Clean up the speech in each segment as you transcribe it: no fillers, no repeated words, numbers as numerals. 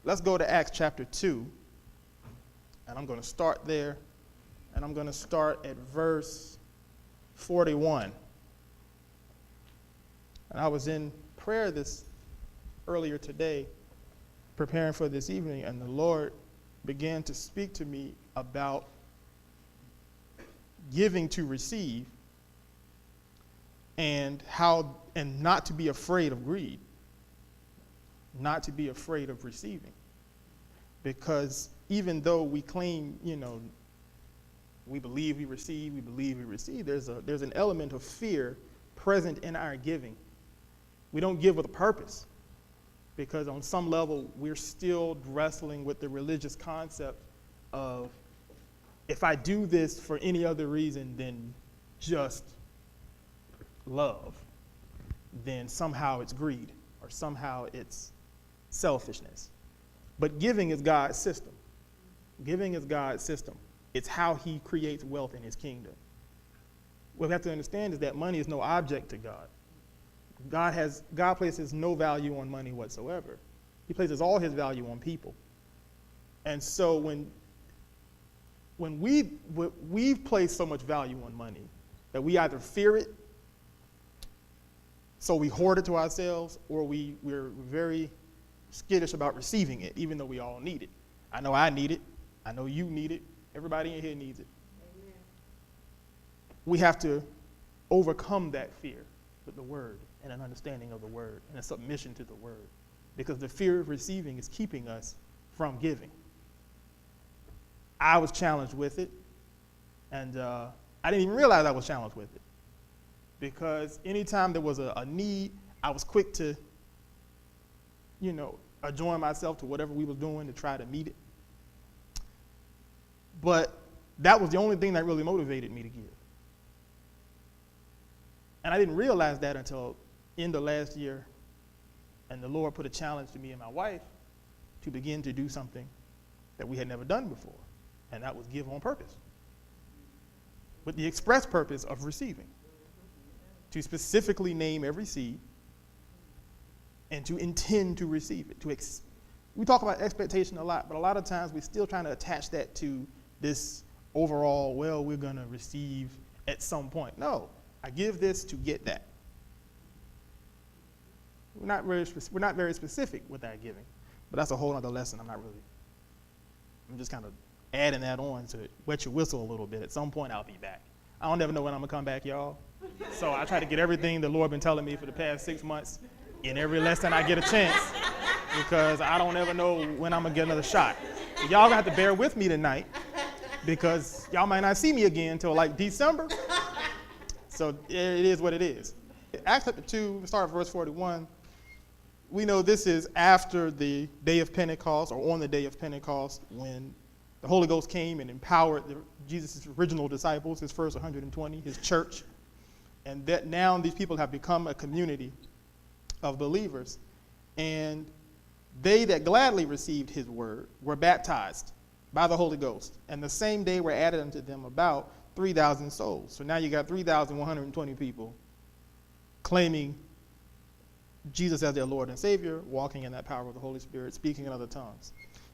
let's go to Acts chapter 2. And I'm going to start there. And I'm going to start at verse 41. And I was in prayer earlier today, preparing for this evening, and the Lord began to speak to me about giving to receive, and not to be afraid of greed, not to be afraid of receiving. Because even though we claim, we believe we receive, there's an element of fear present in our giving. We don't give with a purpose, because on some level we're still wrestling with the religious concept of, if I do this for any other reason than just love, then somehow it's greed or somehow it's selfishness. But giving is God's system. Giving is God's system. It's how he creates wealth in his kingdom. What we have to understand is that money is no object to God. God places no value on money whatsoever. He places all his value on people. And so when we've placed so much value on money that we either fear it, so we hoard it to ourselves, or we're very skittish about receiving it, even though we all need it. I know I need it. I know you need it. Everybody in here needs it. Amen. We have to overcome that fear with the word and an understanding of the word and a submission to the word, because the fear of receiving is keeping us from giving. I was challenged with it, and I didn't even realize I was challenged with it, because anytime there was a need, I was quick to, adjoin myself to whatever we was doing to try to meet it. But that was the only thing that really motivated me to give. And I didn't realize that until end of last year, and the Lord put a challenge to me and my wife to begin to do something that we had never done before, and that was give on purpose, with the express purpose of receiving, to specifically name every seed and to intend to receive it. We talk about expectation a lot, but a lot of times we're still trying to attach that to this overall, well, we're going to receive at some point. No, I give this to get that. We're not very specific with our giving, but that's a whole other lesson. I'm just kind of adding that on to wet your whistle a little bit. At some point, I'll be back. I don't ever know when I'm going to come back, y'all. So I try to get everything the Lord been telling me for the past 6 months in every lesson I get a chance, because I don't ever know when I'm going to get another shot. So y'all going to have to bear with me tonight, because y'all might not see me again until like December. So it is what it is. Acts chapter 2, we start at verse 41. We know this is after the day of Pentecost, or on the day of Pentecost, when the Holy Ghost came and empowered Jesus' original disciples, his first 120, his church. And that now these people have become a community of believers. And they that gladly received his word were baptized by the Holy Ghost. And the same day were added unto them about 3,000 souls. So now you got 3,120 people claiming Jesus as their Lord and Savior, walking in that power of the Holy Spirit, speaking in other tongues.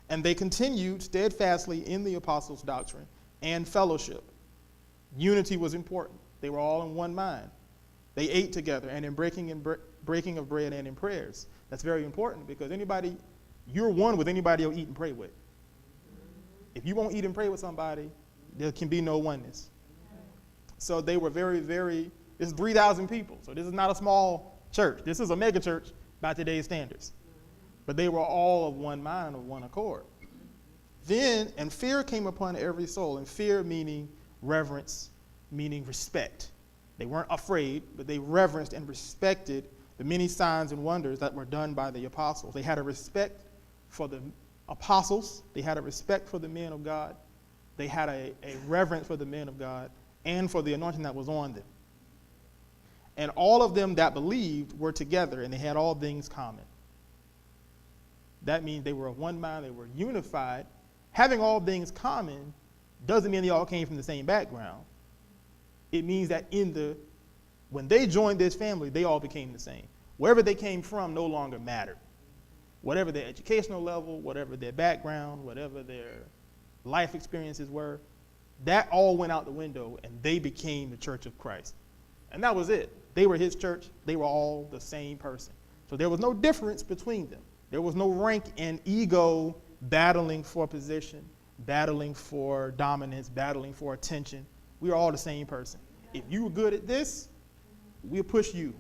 And they continued steadfastly in the apostles' doctrine and fellowship. Unity was important. They were all in one mind. They ate together, and in breaking of bread and in prayers. That's very important, because you're one with anybody you'll eat and pray with. If you won't eat and pray with somebody, there can be no oneness. So they were very, very, this is 3,000 people. So this is not a small church. This is a mega church by today's standards. But they were all of one mind, of one accord. Then, and fear came upon every soul, and fear meaning reverence, meaning respect. They weren't afraid, but they reverenced and respected the many signs and wonders that were done by the apostles. They had a respect for the apostles. They had a respect for the men of God. They had a reverence for the men of God and for the anointing that was on them. And all of them that believed were together, and they had all things common. That means they were of one mind, they were unified. Having all things common doesn't mean they all came from the same background. It means that when they joined this family, they all became the same. Wherever they came from no longer mattered. whatever their educational level, whatever their background, whatever their life experiences were, that all went out the window, and they became the church of Christ. And that was it. They were his church. They were all the same person. So there was no difference between them. There was no rank and ego battling for position, battling for dominance, battling for attention. We were all the same person. If you were good at this, we'll push you.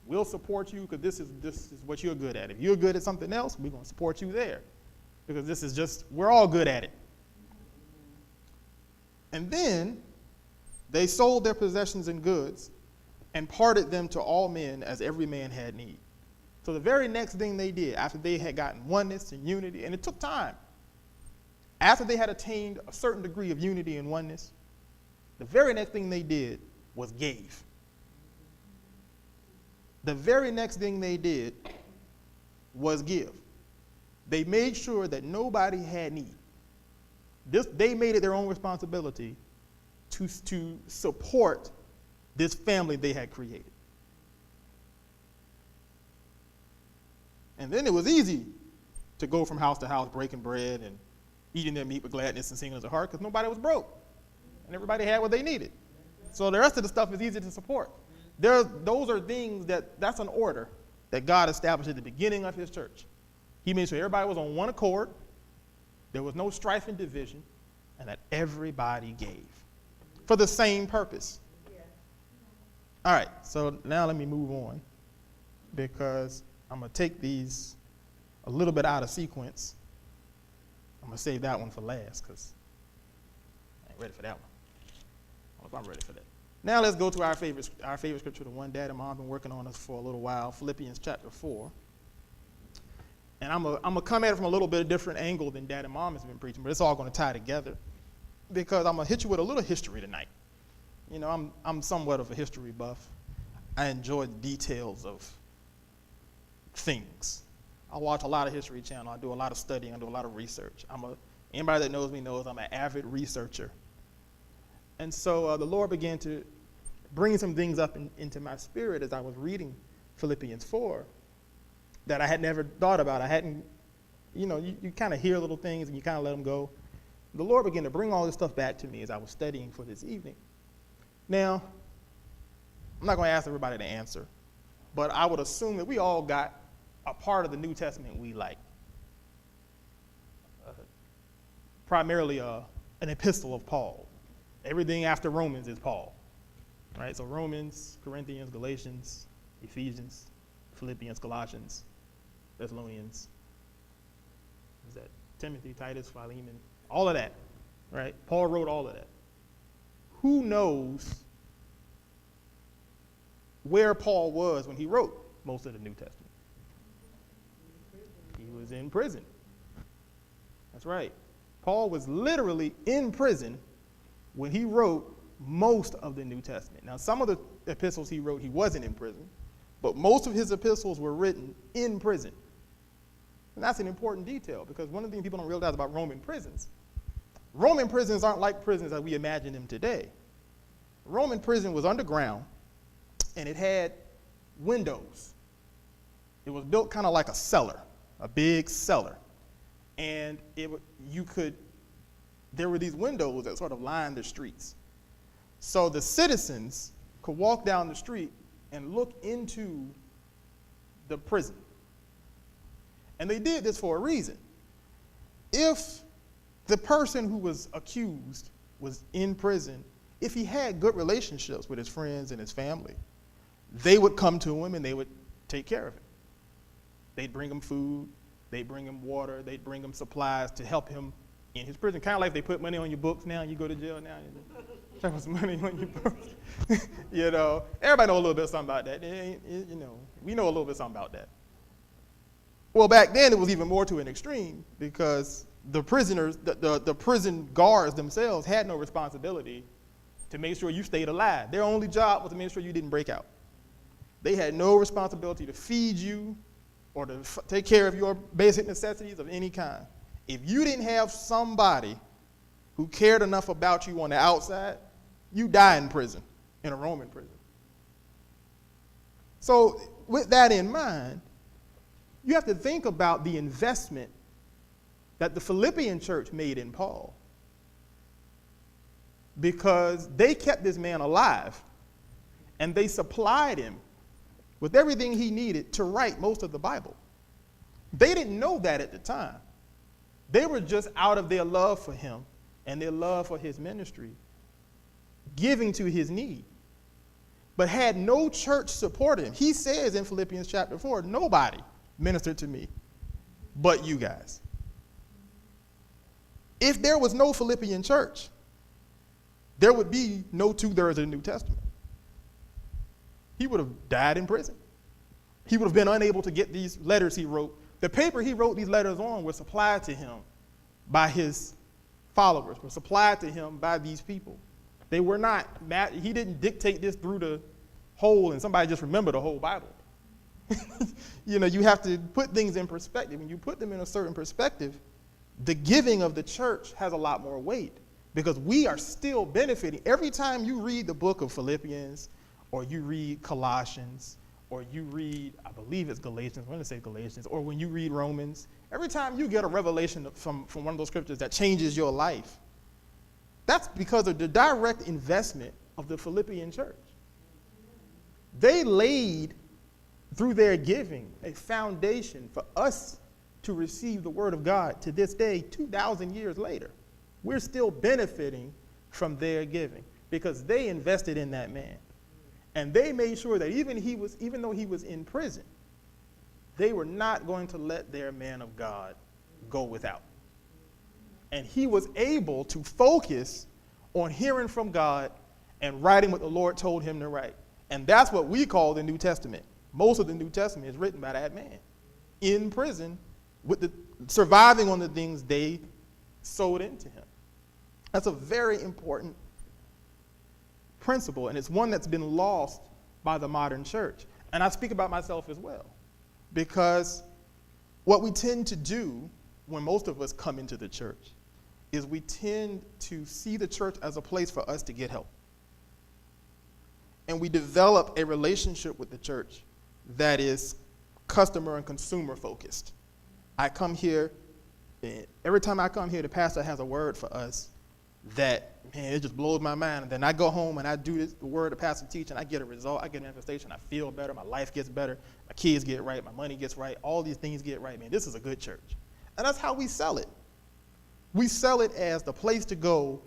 We'll support you because this is what you're good at. If you're good at something else, we're going to support you there because this is just, we're all good at it. And then they sold their possessions and goods and parted them to all men as every man had need. So the very next thing they did, after they had gotten oneness and unity, and it took time, after they had attained a certain degree of unity and oneness, the very next thing they did was gave. The very next thing they did was give. They made sure that nobody had need. They made it their own responsibility to support this family they had created. And then it was easy to go from house to house breaking bread and eating their meat with gladness and singleness of heart because nobody was broke and everybody had what they needed. So the rest of the stuff is easy to support. Those are things that's an order that God established at the beginning of his church. He made sure everybody was on one accord, there was no strife and division, and that everybody gave for the same purpose. Yeah. All right, so now let me move on because I'm going to take these a little bit out of sequence. I'm going to save that one for last because I ain't ready for that one. I don't know if I'm ready for that. Now let's go to our favorite scripture, the one Dad and Mom have been working on us for a little while, Philippians chapter 4. And I'm going to come at it from a little bit of different angle than Dad and Mom has been preaching, but it's all going to tie together because I'm going to hit you with a little history tonight. You know, I'm somewhat of a history buff. I enjoy the details of things. I watch a lot of History Channel. I do a lot of studying. I do a lot of research. Anybody that knows me knows I'm an avid researcher. And so the Lord began to bring some things up into my spirit as I was reading Philippians 4 that I had never thought about. I hadn't, you kind of hear little things and you kind of let them go. The Lord began to bring all this stuff back to me as I was studying for this evening. Now, I'm not going to ask everybody to answer, but I would assume that we all got a part of the New Testament we like. Primarily an epistle of Paul. Everything after Romans is Paul, right? So Romans, Corinthians, Galatians, Ephesians, Philippians, Colossians, Thessalonians, is that Timothy, Titus, Philemon, all of that, right? Paul wrote all of that. Who knows where Paul was when he wrote most of the New Testament? He was in prison. That's right. Paul was literally in prison when he wrote most of the New Testament. Now, some of the epistles he wrote, he wasn't in prison, but most of his epistles were written in prison. And that's an important detail because one of the things people don't realize about Roman prisons aren't like prisons as we imagine them today. Roman prison was underground, and it had windows. It was built kind of like a cellar, a big cellar. And there were these windows that sort of lined the streets. So the citizens could walk down the street and look into the prison. And they did this for a reason. If the person who was accused was in prison, if he had good relationships with his friends and his family, they would come to him and they would take care of him. They'd bring him food, they'd bring him water, they'd bring him supplies to help him in his prison. Kind of like they put money on your books now, you go to jail now, you put some money on your books. Everybody know a little bit something about that. We know a little bit something about that. Well, back then it was even more to an extreme because the prisoners, the prison guards themselves had no responsibility to make sure you stayed alive. Their only job was to make sure you didn't break out. They had no responsibility to feed you or to take care of your basic necessities of any kind. If you didn't have somebody who cared enough about you on the outside, you die in prison, in a Roman prison. So with that in mind, you have to think about the investment that the Philippian church made in Paul, because they kept this man alive and they supplied him with everything he needed to write most of the Bible. They didn't know that at the time. They were just out of their love for him and their love for his ministry, giving to his need, but had no church support him. He says in Philippians chapter 4, nobody ministered to me but you guys. If there was no Philippian church, there would be no 2/3 of the New Testament. He would have died in prison. He would have been unable to get these letters he wrote. The paper he wrote these letters on was supplied to him by his followers, were supplied to him by these people. They were not, he didn't dictate this through the whole and somebody just remember the whole Bible. You have to put things in perspective. When you put them in a certain perspective, the giving of the church has a lot more weight, because we are still benefiting. Every time you read the book of Philippians, or you read Colossians, or you read, I believe it's Galatians, I'm going to say Galatians, or when you read Romans, every time you get a revelation from one of those scriptures that changes your life, that's because of the direct investment of the Philippian church. They laid, through their giving, a foundation for us to receive the word of God to this day, 2,000 years later. We're still benefiting from their giving because they invested in that man. And they made sure that even though he was in prison, they were not going to let their man of God go without. And he was able to focus on hearing from God and writing what the Lord told him to write. And that's what we call the New Testament. Most of the New Testament is written by that man in prison, surviving on the things they sowed into him. That's a very important principle, and it's one that's been lost by the modern church. And I speak about myself as well, because what we tend to do when most of us come into the church is we tend to see the church as a place for us to get help. And we develop a relationship with the church that is customer and consumer focused. I come here, and every time I come here, the pastor has a word for us that, man, it just blows my mind. And then I go home and I do the word the pastor teach, and I get a result, I get an manifestation, I feel better, my life gets better, my kids get right, my money gets right, all these things get right. Man, this is a good church. And that's how we sell it. We sell it as the place to go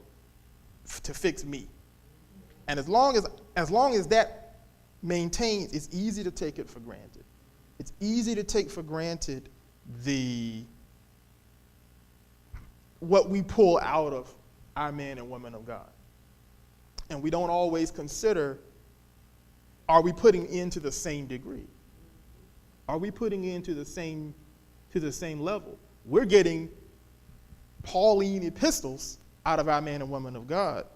to fix me. And as long as that maintains, it's easy to take it for granted. It's easy to take for granted what we pull out of our men and women of God. And we don't always consider, are we putting into the same degree? Are we putting into the same level? We're getting Pauline epistles out of our men and women of God,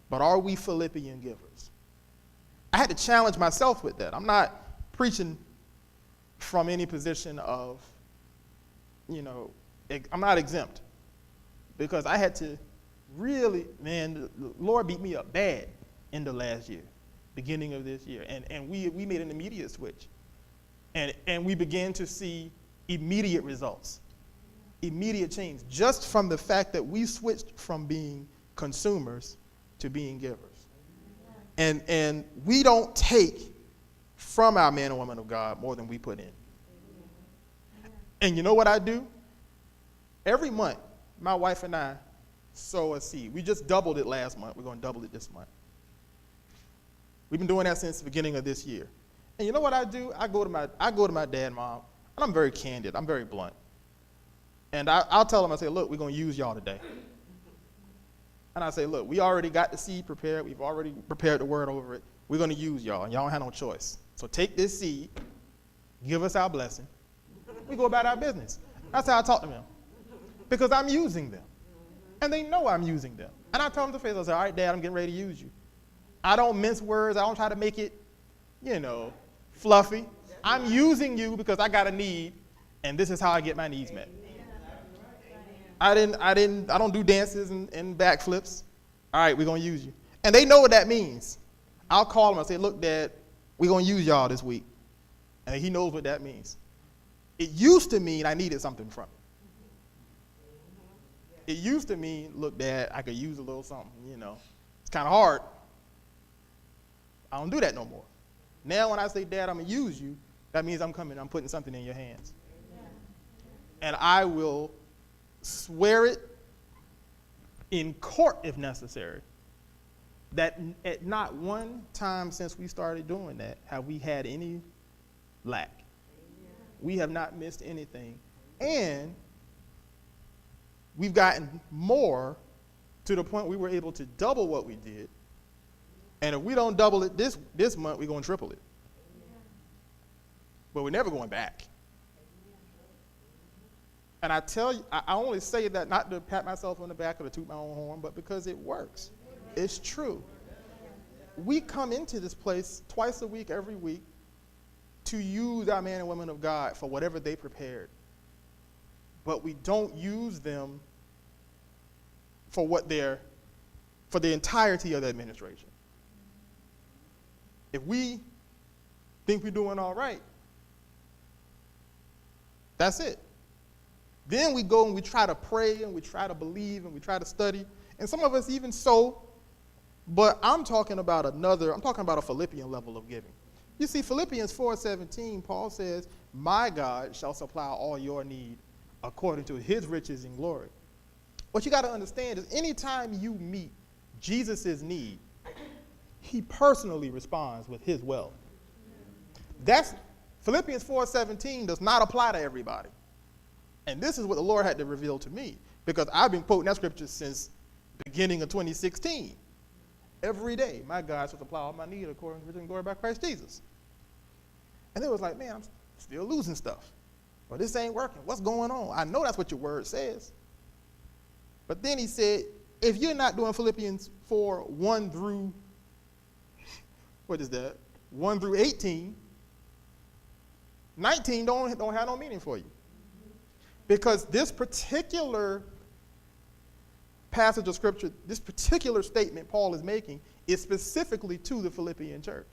but are we Philippian givers? I had to challenge myself with that. I'm not preaching from any position of, I'm not exempt, because I had to really, man, the Lord beat me up bad in the last year, beginning of this year. And we made an immediate switch. And we began to see immediate results, immediate change, just from the fact that we switched from being consumers to being givers. And we don't take from our men and women of God more than we put in. And you know what I do? Every month, my wife and I sow a seed. We just doubled it last month. We're going to double it this month. We've been doing that since the beginning of this year. And you know what I do? I go to my dad and mom, and I'm very candid. I'm very blunt. And I'll tell them, I say, look, we're going to use y'all today. And I say, look, we already got the seed prepared. We've already prepared the word over it. We're going to use y'all, and y'all don't have no choice. So take this seed, give us our blessing. We go about our business. That's how I talk to them, because I'm using them. And they know I'm using them. And I tell them to face, I say, all right, Dad, I'm getting ready to use you. I don't mince words. I don't try to make it, fluffy. I'm using you because I got a need, and this is how I get my needs met. I don't do dances and backflips. All right, we're going to use you. And they know what that means. I'll call them and say, look, Dad, we're going to use y'all this week. And he knows what that means. It used to mean I needed something from it. It used to mean, look, Dad, I could use a little something, It's kind of hard. I don't do that no more. Now when I say, Dad, I'm going to use you, that means I'm putting something in your hands. And I will swear it in court if necessary, that at not one time since we started doing that have we had any lack. We have not missed anything. And we've gotten more to the point we were able to double what we did. And if we don't double it this month, we're going to triple it. But we're never going back. And I tell you, I only say that not to pat myself on the back or to toot my own horn, but because it works. It's true. We come into this place twice a week, every week, to use our men and women of God for whatever they prepared. But we don't use them for for the entirety of the administration. If we think we're doing all right, that's it. Then we go and we try to pray and we try to believe and we try to study. And some of us even so, but I'm talking about a Philippian level of giving. You see, Philippians 4:17, Paul says, my God shall supply all your need according to his riches and glory. What you got to understand is anytime you meet Jesus' need, he personally responds with his wealth. Philippians 4:17 does not apply to everybody. And this is what the Lord had to reveal to me, because I've been quoting that scripture since the beginning of 2016. Every day, my God shall supply all my need according to his riches and glory by Christ Jesus. And it was like, man, I'm still losing stuff. Well, this ain't working. What's going on? I know that's what your word says. But then he said, if you're not doing Philippians 4, 1 through, 1 through 18, 19 don't have no meaning for you. Because this particular passage of scripture, this particular statement Paul is making is specifically to the Philippian church.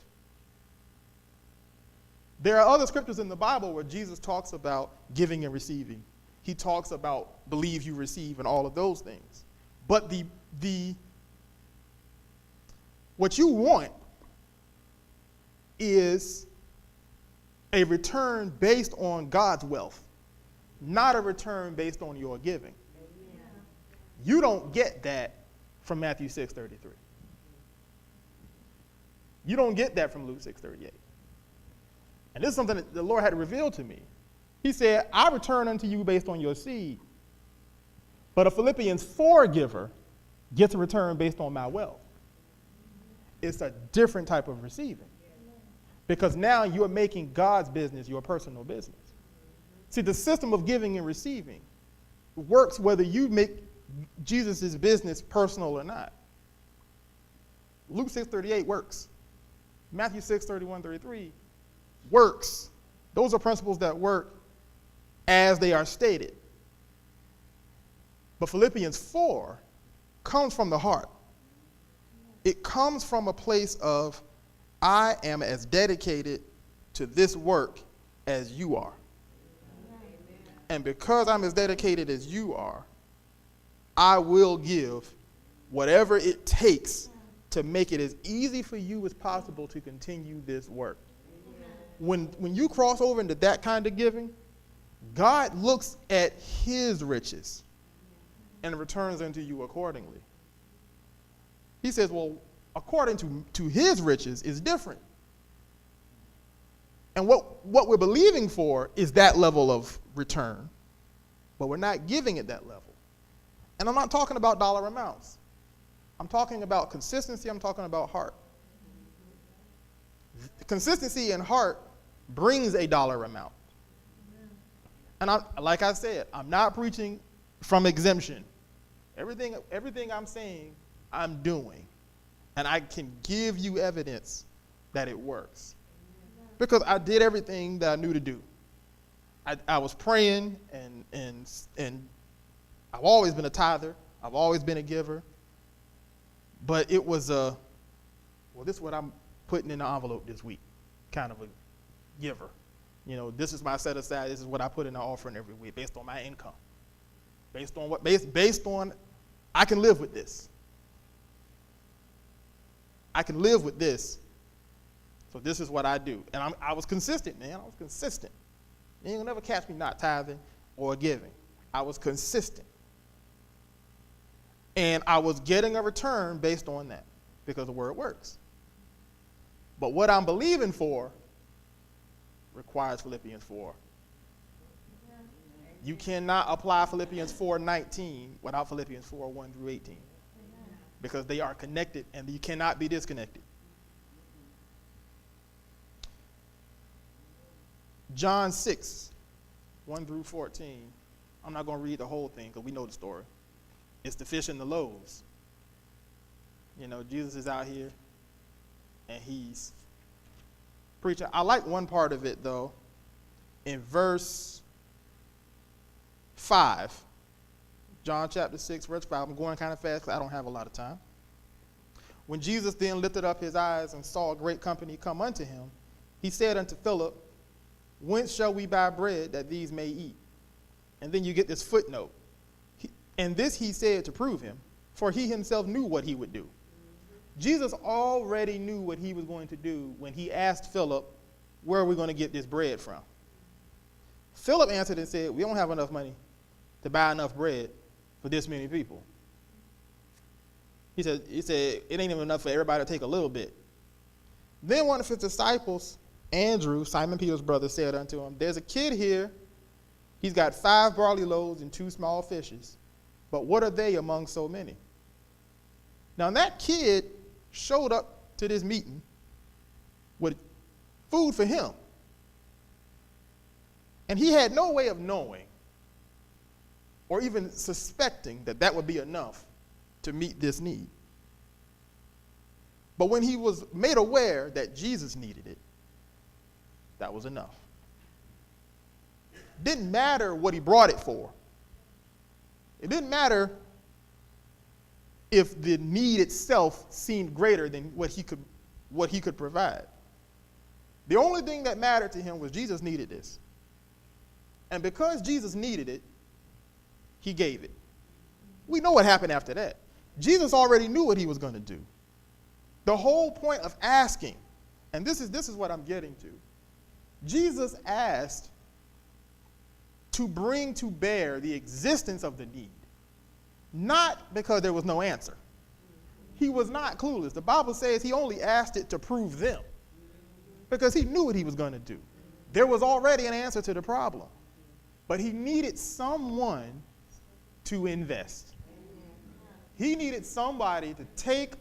There are other scriptures in the Bible where Jesus talks about giving and receiving. He talks about believe you receive and all of those things. But what you want is a return based on God's wealth, not a return based on your giving. Amen. You don't get that from Matthew 6:33. You don't get that from Luke 6:38. And this is something that the Lord had to reveal to me. He said, I return unto you based on your seed, but a Philippians 4 giver gets a return based on my wealth. It's a different type of receiving, because now you're making God's business your personal business. See, the system of giving and receiving works whether you make Jesus' business personal or not. Luke 6:38 works. Matthew 6:31, 33 works. Those are principles that work as they are stated. But Philippians 4 comes from the heart. It comes from a place of, I am as dedicated to this work as you are. And because I'm as dedicated as you are, I will give whatever it takes to make it as easy for you as possible to continue this work. When you cross over into that kind of giving, God looks at his riches and returns unto you accordingly. He says, well, according to his riches is different. And what we're believing for is that level of return, but we're not giving it that level. And I'm not talking about dollar amounts. I'm talking about consistency. I'm talking about heart. Consistency in heart brings a dollar amount. And like I said, I'm not preaching from exemption. Everything I'm saying, I'm doing. And I can give you evidence that it works. Because I did everything that I knew to do. I was praying, and I've always been a tither. I've always been a giver. But it was this is what I'm putting in the envelope this week, kind of a giver. You know, this is my set aside. This is what I put in the offering every week based on my income. Based on, I can live with this. I can live with this. So this is what I do. And I was consistent, man. I was consistent. You ain't gonna never catch me not tithing or giving. I was consistent. And I was getting a return based on that because the word works. But what I'm believing for requires Philippians 4. You cannot apply Philippians 4:19 without Philippians 4:1 through 18. Because they are connected and you cannot be disconnected. John 6:1 through 14. I'm not going to read the whole thing because we know the story. It's the fish and the loaves. You know, Jesus is out here and he's preaching. I like one part of it, though, in verse 5. John chapter 6, verse 5. I'm going kind of fast because I don't have a lot of time. When Jesus then lifted up his eyes and saw a great company come unto him, he said unto Philip, whence shall we buy bread that these may eat? And then you get this footnote. And this he said to prove him, for he himself knew what he would do. Jesus already knew what he was going to do when he asked Philip, where are we going to get this bread from? Philip answered and said, we don't have enough money to buy enough bread for this many people. He said, it ain't even enough for everybody to take a little bit. Then one of his disciples, Andrew, Simon Peter's brother, said unto him, there's a kid here. He's got 5 barley loaves and 2 small fishes. But what are they among so many? Now that kid showed up to this meeting with food for him. And he had no way of knowing or even suspecting that that would be enough to meet this need. But when he was made aware that Jesus needed it, that was enough. Didn't matter what he brought it for. It didn't matter if the need itself seemed greater than what he could provide. The only thing that mattered to him was Jesus needed this. And because Jesus needed it, he gave it. We know what happened after that. Jesus already knew what he was going to do. The whole point of asking, and this is what I'm getting to. Jesus asked to bring to bear the existence of the need, not because there was no answer. He was not clueless. The Bible says he only asked it to prove them because he knew what he was going to do. There was already an answer to the problem, but he needed someone to invest. He needed somebody to take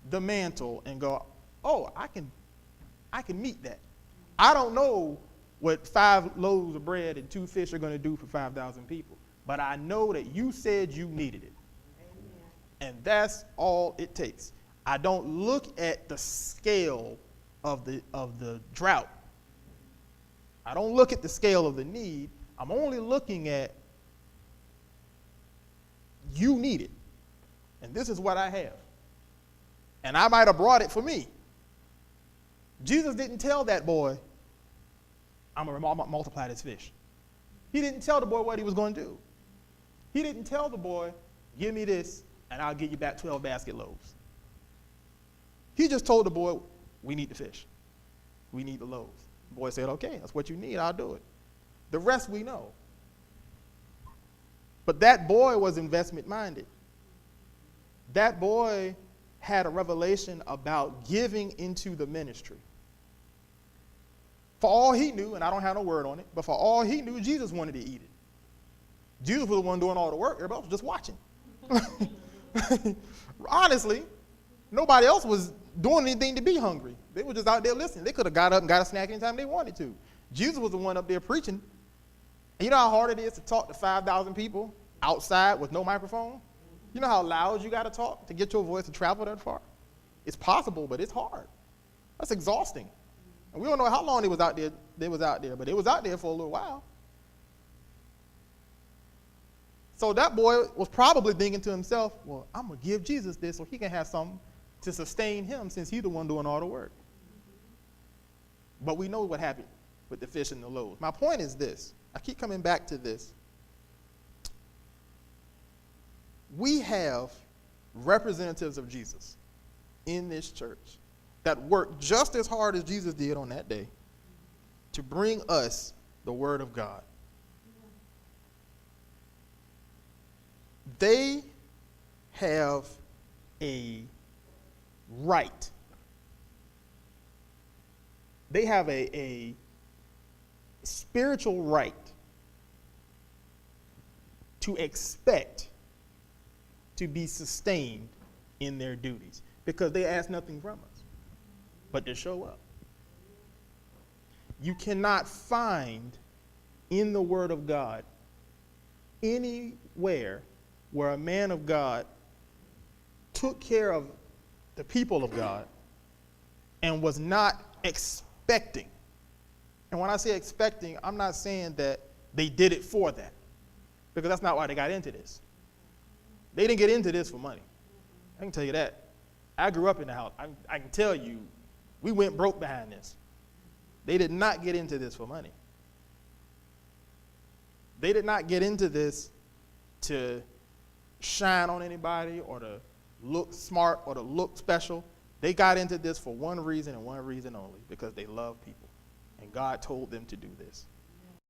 the mantle and go, oh, I can meet that. I don't know what 5 loaves of bread and 2 fish are going to do for 5,000 people, but I know that you said you needed it. Amen. And that's all it takes. I don't look at the scale of the drought. I don't look at the scale of the need. I'm only looking at you need it. And this is what I have. And I might have brought it for me. Jesus didn't tell that boy, I'm going to multiply this fish. He didn't tell the boy what he was going to do. He didn't tell the boy, give me this, and I'll give you back 12 basket loaves. He just told the boy, we need the fish. We need the loaves. The boy said, okay, that's what you need, I'll do it. The rest we know. But that boy was investment-minded. That boy had a revelation about giving into the ministry. For all he knew, and I don't have no word on it, but for all he knew, Jesus wanted to eat it. Jesus was the one doing all the work. Everybody was just watching. Honestly, nobody else was doing anything to be hungry. They were just out there listening. They could have got up and got a snack anytime they wanted to. Jesus was the one up there preaching. And you know how hard it is to talk to 5,000 people outside with no microphone? You know how loud you got to talk to get your voice to travel that far? It's possible, but it's hard. That's exhausting. And we don't know how long they was out there, but it was out there for a little while. So that boy was probably thinking to himself, well, I'm going to give Jesus this so he can have something to sustain him since he's the one doing all the work. But we know what happened. with the fish and the loaves. My point is this. I keep coming back to this. We have representatives of Jesus in this church that work just as hard as Jesus did on that day to bring us the Word of God. They have a right. They have a spiritual right to expect to be sustained in their duties, because they ask nothing from us but to show up. You cannot find in the Word of God anywhere where a man of God took care of the people of God and was not expecting. And when I say expecting, I'm not saying that they did it for that, because that's not why they got into this. They didn't get into this for money. I can tell you that. I grew up in the house. I can tell you, we went broke behind this. They did not get into this for money. They did not get into this to shine on anybody or to look smart or to look special. They got into this for one reason and one reason only, because they love people. And God told them to do this.